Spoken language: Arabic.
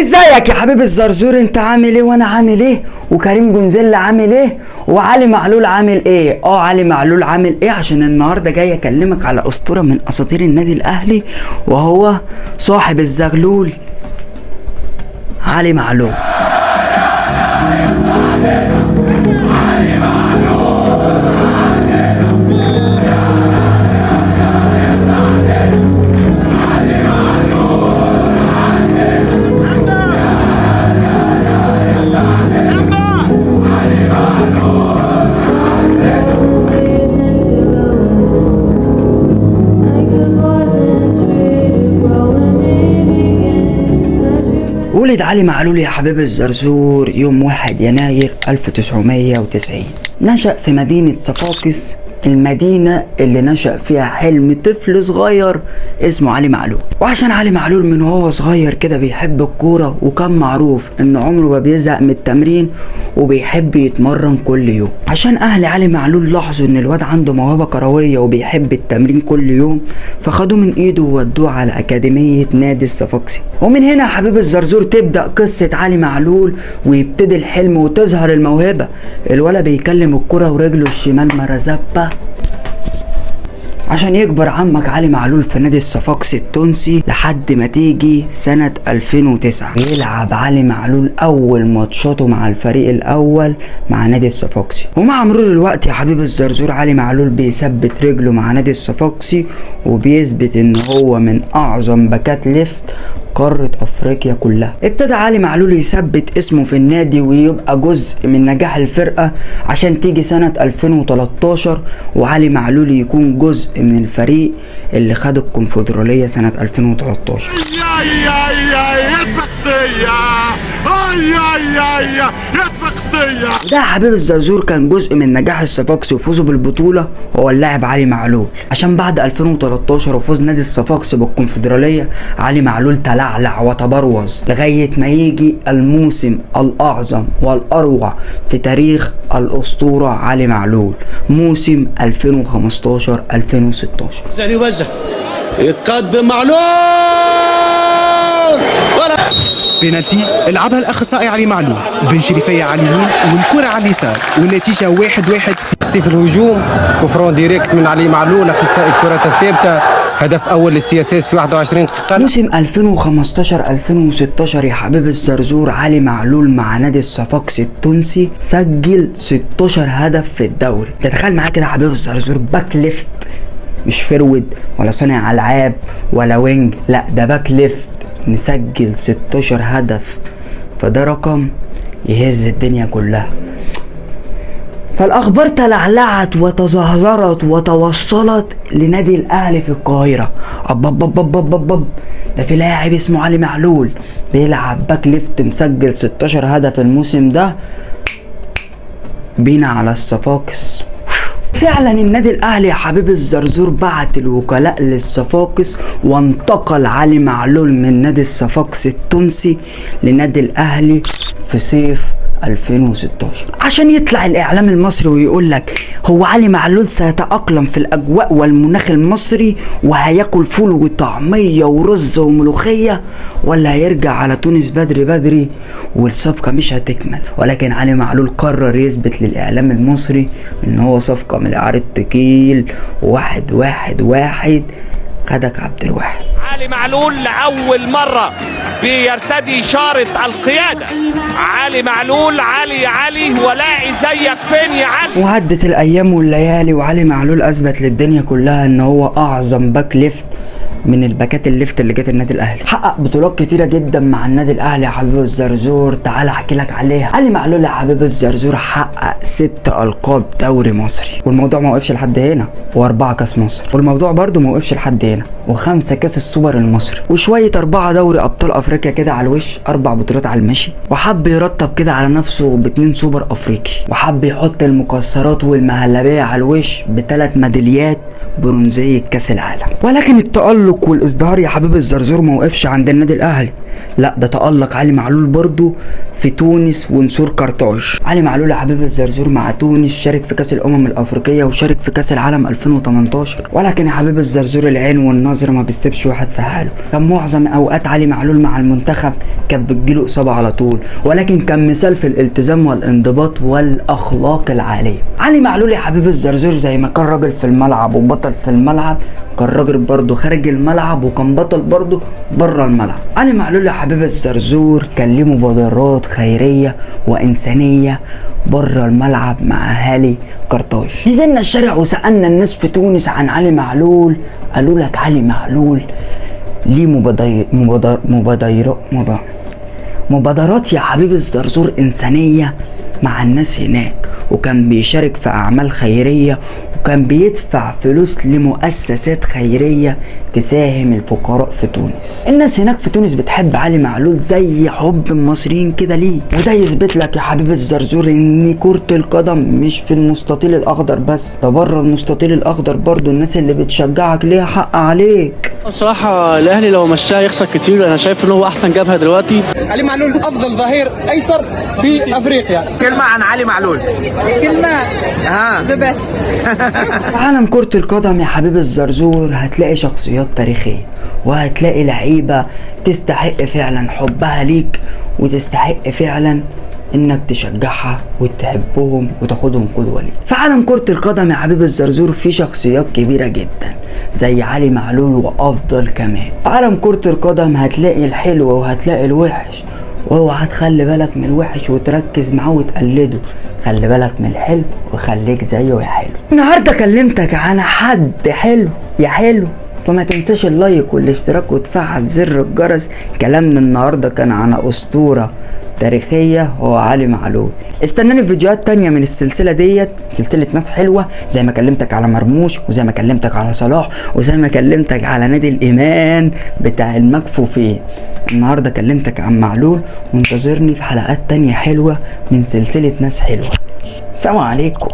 ازيك يا حبيب الزرزور؟ انت عامل ايه وانا عامل ايه وكريم جونزيلا عامل ايه وعلي معلول عامل ايه؟ علي معلول عامل ايه؟ عشان النهارده جاي اكلمك على اسطوره من اساطير النادي الاهلي، وهو صاحب الزغلول علي معلول. ولد علي معلول يا حبيب الزرزور يوم 1 يناير 1990. نشأ في مدينة صفاقس، المدينة اللي نشأ فيها حلم طفل صغير اسمه علي معلول. وعشان علي معلول من وهو صغير كده بيحب الكورة، وكان معروف ان عمره ما بيزهق من التمرين وبيحب يتمرن كل يوم. عشان اهل علي معلول لاحظوا ان الواد عنده موهبة كروية وبيحب التمرين كل يوم، فخدوه من ايده وودوه على اكاديمية نادي الصفاقسي. ومن هنا يا حبيب الزرزور تبدأ قصة علي معلول ويبتدي الحلم وتظهر الموهبة. الولد بيكلم الكرة ورجله الشمال مرزبة عشان يكبر عمك علي معلول في نادي الصفاقسي التونسي لحد ما تيجي سنة 2009 يلعب علي معلول أول ماتشاته مع الفريق الأول مع نادي الصفاقسي. ومع مرور الوقت يا حبيب الزرزور علي معلول بيثبت رجله مع نادي الصفاقسي وبيثبت إن هو من أعظم باكات ليفت قارة افريقيا كلها. ابتدى علي معلول يثبت اسمه في النادي ويبقى جزء من نجاح الفرقة، عشان تيجي سنة 2013 وعلي معلول يكون جزء من الفريق اللي خد الكونفدرالية سنة 2013. وده حبيب الزرزور كان جزء من نجاح الصفاقسي وفوزه بالبطولة هو اللاعب علي معلول. عشان بعد 2013 وفوز نادي الصفاقسي بالكونفدرالية علي معلول تلعلع وتبروز لغاية ما يجي الموسم الأعظم والأروع في تاريخ الأسطورة علي معلول، موسم 2015-2016. يوجه يتقدم معلول بينالتي لعبها الاخصائي علي معلول، بن شريفيه على اليمين والكره على اليسار، والنتيجه 1-1 في الهجوم. كفرون ديريكت من علي معلول، اخصائي الكرة الثابته، هدف اول للسي اس اس في 21 دقيقه. موسم 2015-2016 يا حبيب الزرزور علي معلول مع نادي الصفاقسي التونسي سجل 16 هدف في الدوري. تتخيل معايا كده يا حبيب الزرزور باك ليفت، مش فرود ولا صانع العاب ولا وينج، لا ده باك ليفت نسجل 16 هدف، فده رقم يهز الدنيا كلها. فالاخبار تلعلعت وتزهرت وتوصلت لنادي الاهلي في القاهره. ده في لاعب اسمه علي معلول بيلعب باك ليفت مسجل 16 هدف الموسم ده، بينا على الصفاقس. فعلا النادي الاهلي يا حبيب الزرزور بعت الوكلاء للصفاقس وانتقل علي معلول من نادي الصفاقسي التونسي لنادي الاهلي في صيف 2016 عشان يطلع الاعلام المصري ويقول لك هو علي معلول سيتأقلم في الاجواء والمناخ المصري وهياكل فول وطعميه ورز وملوخيه، ولا هيرجع على تونس بدري بدري والصفقه مش هتكمل. ولكن علي معلول قرر يثبت للاعلام المصري ان هو صفقه من الاعار التقيل، 1-1-1 خدك عبد الواحد. علي معلول لأول مرة بيرتدي شارة القيادة. علي معلول، علي يا علي ولاقي زيك فين يا علي. وعدت الأيام والليالي وعلي معلول أثبت للدنيا كلها إن هو أعظم باك ليفت من الباكات الليفت اللي جت النادي الاهلي. حقق بطولات كتيره جدا مع النادي الاهلي يا حبيب الزرزور، تعال احكي لك عليها. علي معلول يا حبيب الزرزور حقق 6 القاب دوري مصري، والموضوع ما وقفش لحد هنا، و4 كاس مصر، والموضوع برده ما وقفش لحد هنا، و5 كاس السوبر المصري، وشويه 4 دوري ابطال افريقيا كده على الوش، 4 بطولات على المشي. وحب يرتب كده على نفسه ب2 سوبر افريقي، وحب يحط المكسرات والمهلبيه على الوش ب3 ميداليات برونزيه كاس العالم. ولكن التألق التألق والازدهار يا حبيب الزرزور ما وقفش عند النادي الاهلي، لا ده تألق علي معلول برضو في تونس ونسور قرطاج. علي معلول يا حبيب الزرزور مع تونس شارك في كاس الامم الافريقيه وشارك في كاس العالم 2018، ولكن يا حبيب الزرزور العين والنظره ما بيسيبش واحد في حاله. كان معظم اوقات علي معلول مع المنتخب كانت بتجيله اصابه على طول، ولكن كان مثال في الالتزام والانضباط والاخلاق العاليه. علي معلول يا حبيب الزرزور زي ما كان راجل في الملعب وبطل في الملعب، كان راجل برضه خارج الملعب وكان بطل برضه بره الملعب. علي معلول يا حبيب الزرزور كان ليه مبادرات خيريه وانسانيه بره الملعب مع اهالي قرطاج. نزلنا الشارع وسالنا الناس في تونس عن علي معلول، قالوا لك علي معلول ليه مبادرات يا حبيب الزرزور انسانيه مع الناس هناك، وكان بيشارك في اعمال خيريه، وكان بيدفع فلوس لمؤسسات خيريه تساهم الفقراء في تونس. الناس هناك في تونس بتحب علي معلول زي حب المصريين كده ليه، وده يثبت لك يا حبيب الزرزور ان كرة القدم مش في المستطيل الاخضر بس، ده بره المستطيل الاخضر برضو الناس اللي بتشجعك ليها حق عليك. بصراحة الاهلي لو مشاه يخسر كتير، انا شايف ان هو احسن جبهة دلوقتي. علي معلول افضل ظهير ايسر في افريقيا. كلمة عن علي معلول. كلمة ذا بيست. في عالم كرة القدم يا حبيب الزرزور هتلاقي شخصيات تاريخية، وهتلاقي لعيبة تستحق فعلا حبها ليك، وتستحق فعلا انك تشجعها وتحبهم وتاخدهم قدوة ليك. في عالم كرة القدم يا حبيب الزرزور في شخصيات كبيرة جدا زي علي معلول وافضل كمان. في عالم كرة القدم هتلاقي الحلو وهتلاقي الوحش، واوعى تخلي بالك من الوحش وتركز معاه وتقلده، خلي بالك من الحلو وخليك زيه يا حلو. النهارده كلمتك عن حد حلو يا حلو، فما تنساش اللايك والاشتراك وتفعل زر الجرس. كلامنا النهارده كان عن اسطوره تاريخيه هو علي معلول. استناني في فيديوهات تانية من السلسله ديت، سلسله ناس حلوه، زي ما كلمتك على مرموش، وزي ما كلمتك على صلاح، وزي ما كلمتك على نادي الايمان بتاع المكفوفين. النهارده كلمتك عن معلول، وانتظرني في حلقات تانية حلوه من سلسله ناس حلوه. سلام عليكم.